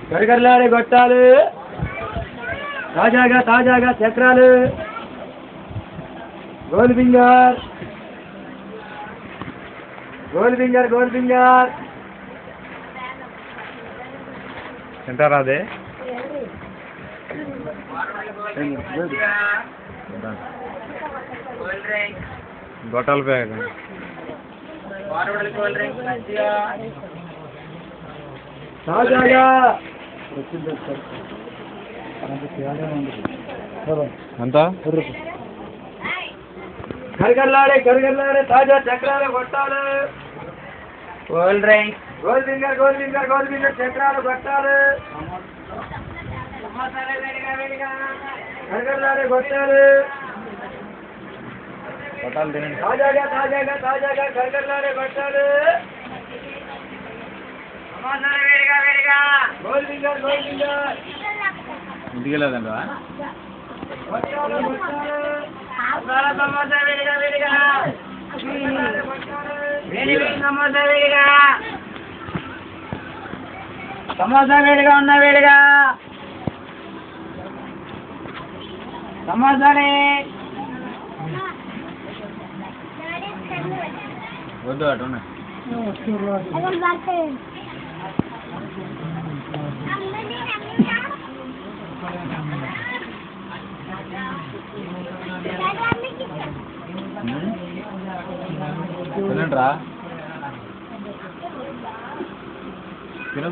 కరకరలాడే గొట్టాలు తాజాగా తాజాగా చక్రాలు గోల్ బింగర్ గోల్ బింగర్ గోల్ బింగర్ తింటారా అదే గొట్టాల ప్యాకెట్ తాజాగా ఎంత కరకరలాడే తాజా చక్రాలు గొట్టాలు గోల్ బింగర్ గోల్ బింగర్ గోల్ బింగర్ చక్రాలు గొట్టాలు కరకరలాడే గొట్టాలు గొట్టాలు తినండి తాజాగా తాజాగా తాజాగా కరకరలాడే గొట్టాలు గోల్ బింగర్ గోల్ బింగర్ ఇంటికి వెళ్ళదండి గొట్టాలు గొట్టాలు సమోసా వేడిగా వేడిగా వేడి వేడి సమోసా వేడిగా సమోసా వేడిగా ఉన్న వేడిగా సమోసానే వద్దు అటు ఉన్నాయి తినండిరా తిను